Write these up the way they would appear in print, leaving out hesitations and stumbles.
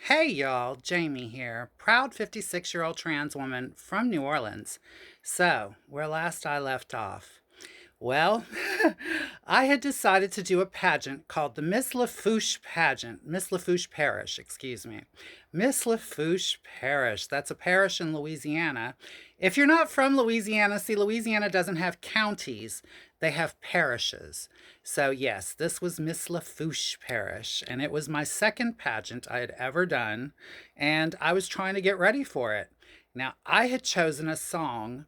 Hey y'all, Jamie here, proud 56-year-old trans woman from New Orleans. So, where last I left off. Well, I had decided to do a pageant called the Miss Lafouche pageant. Miss Lafouche Parish, excuse me. Miss Lafouche Parish. That's a parish in Louisiana. If you're not from Louisiana, see, Louisiana doesn't have counties, they have parishes. So, yes, this was Miss Lafouche Parish, and it was my second pageant I had ever done, and I was trying to get ready for it. Now, I had chosen a song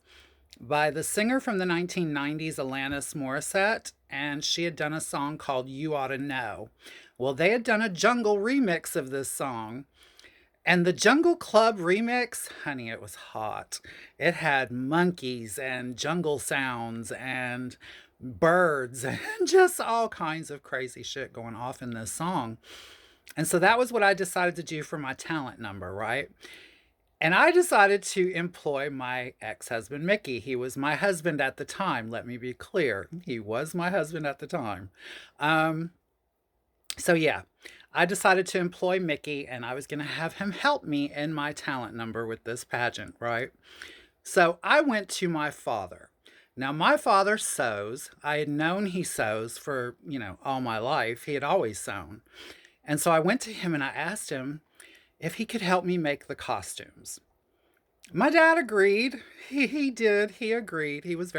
by the singer from the 1990s, Alanis Morissette, and she had done a song called You Oughta Know. Well, they had done a jungle remix of this song, and the Jungle Club remix, honey, it was hot. It had monkeys and jungle sounds and birds and just all kinds of crazy shit going off in this song. And so that was what I decided to do for my talent number, right? And I decided to employ my ex husband, Mickey. He was my husband at the time. Let me be clear. He was my husband at the time. Um, yeah, I decided to employ Mickey and I was going to have him help me in my talent number with this pageant, right? So I went to my father. Now, my father sews. I had known he sews for, all my life. He had always sewn. And so I went to him and I asked him if he could help me make the costumes. My dad agreed. He did. He agreed. He was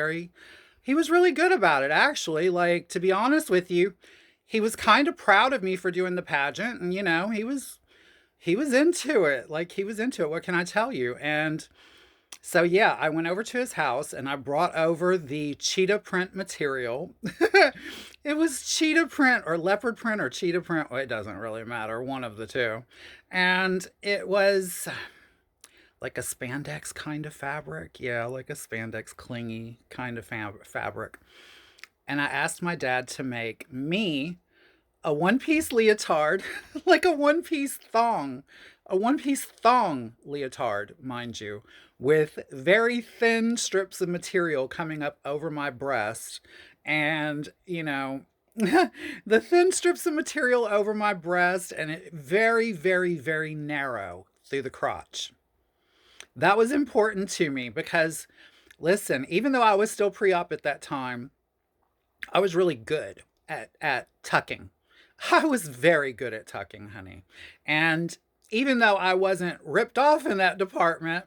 really good about it, actually. Like, to be honest with you, he was kind of proud of me for doing the pageant. And, he was into it. Like, he was into it. What can I tell you? And so, yeah, I went over to his house and I brought over the cheetah print material. It was cheetah print or leopard print or cheetah print. Well, it doesn't really matter, one of the two. And it was like a spandex kind of fabric. Yeah, like a spandex clingy kind of fabric. And I asked my dad to make me a one piece leotard, like a one piece thong leotard, mind you, with very thin strips of material coming up over my breast. And, the thin strips of material over my breast and it very, very, very narrow through the crotch. That was important to me because, listen, even though I was still pre op at that time, I was really good at tucking. I was very good at tucking, honey. And even though I wasn't ripped off in that department,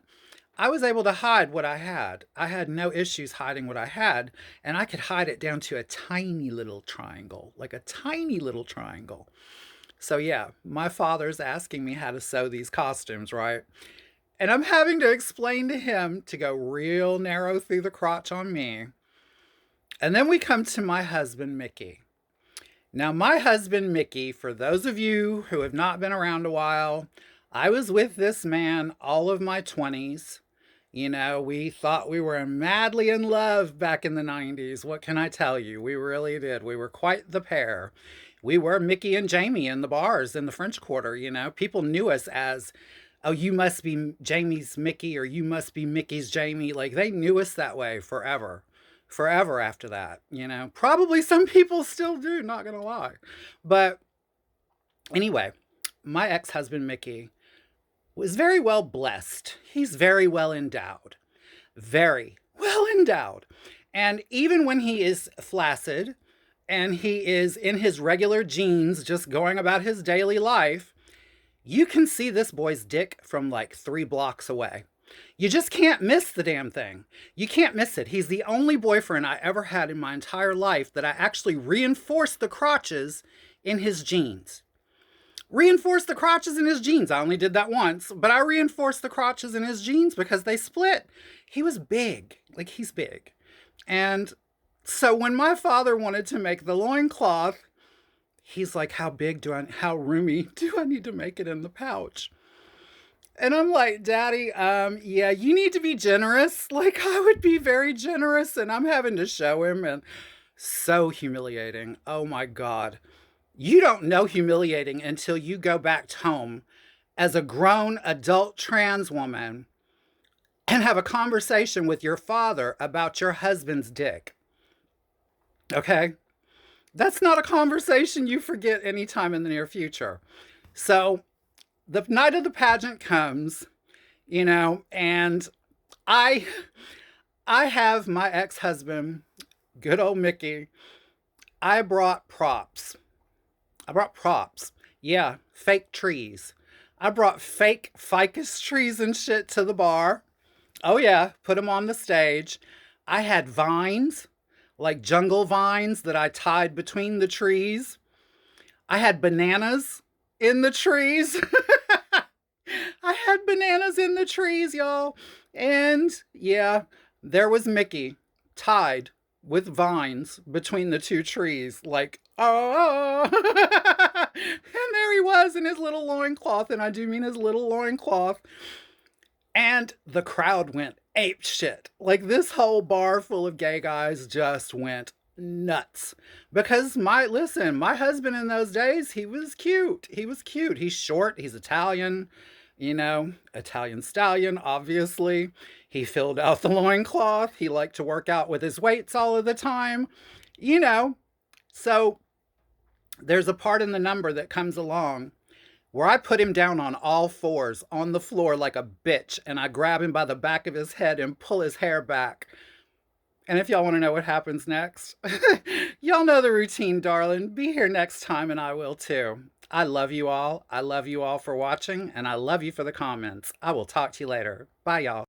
I was able to hide what I had. I had no issues hiding what I had, and I could hide it down to a tiny little triangle, like a tiny little triangle. So, yeah, my father's asking me how to sew these costumes, right? And I'm having to explain to him to go real narrow through the crotch on me. And then we come to my husband, Mickey. Now, my husband, Mickey, for those of you who have not been around a while, I was with this man all of my 20s. We thought we were madly in love back in the 90s. What can I tell you? We really did. We were quite the pair. We were Mickey and Jamie in the bars in the French Quarter. People knew us as, oh, you must be Jamie's Mickey or you must be Mickey's Jamie. Like they knew us that way forever after that. Probably some people still do, not gonna lie. But anyway, my ex husband, Mickey, was very well blessed. He's very well endowed. Very well endowed. And even when he is flaccid and he is in his regular jeans, just going about his daily life, you can see this boy's dick from like 3 blocks away. You just can't miss the damn thing. You can't miss it. He's the only boyfriend I ever had in my entire life that I actually reinforced the crotches in his jeans. Reinforced the crotches in his jeans. I only did that once, but I reinforced the crotches in his jeans because they split. He was big. Like he's big. And so when my father wanted to make the loincloth, he's like, how roomy do I need to make it in the pouch? And I'm like, Daddy, yeah, you need to be generous. Like, I would be very generous, and I'm having to show him, and so humiliating. Oh my God. You don't know humiliating until you go back home as a grown adult trans woman and have a conversation with your father about your husband's dick. Okay? That's not a conversation you forget anytime in the near future. So the night of the pageant comes, and I I have my ex-husband, good old Mickey. I brought props. I brought props. Yeah, fake trees. I brought fake ficus trees and shit to the bar. Oh, yeah, put them on the stage. I had vines, like jungle vines that I tied between the trees. I had bananas in the trees. I had bananas in the trees, y'all. And yeah, there was Mickey tied with vines between the two trees, like, oh. And there he was in his little loincloth, and I do mean his little loincloth. And the crowd went ape shit. Like, this whole bar full of gay guys just went nuts. Because my husband in those days, he was cute. He was cute. He's short, he's Italian, Italian stallion, obviously. He filled out the loincloth. He liked to work out with his weights all of the time, you know. So there's a part in the number that comes along where I put him down on all fours on the floor like a bitch, and I grab him by the back of his head and pull his hair back. And if y'all want to know what happens next, y'all know the routine, darling. Be here next time, and I will too. I love you all. I love you all for watching, and I love you for the comments. I will talk to you later. Bye, y'all.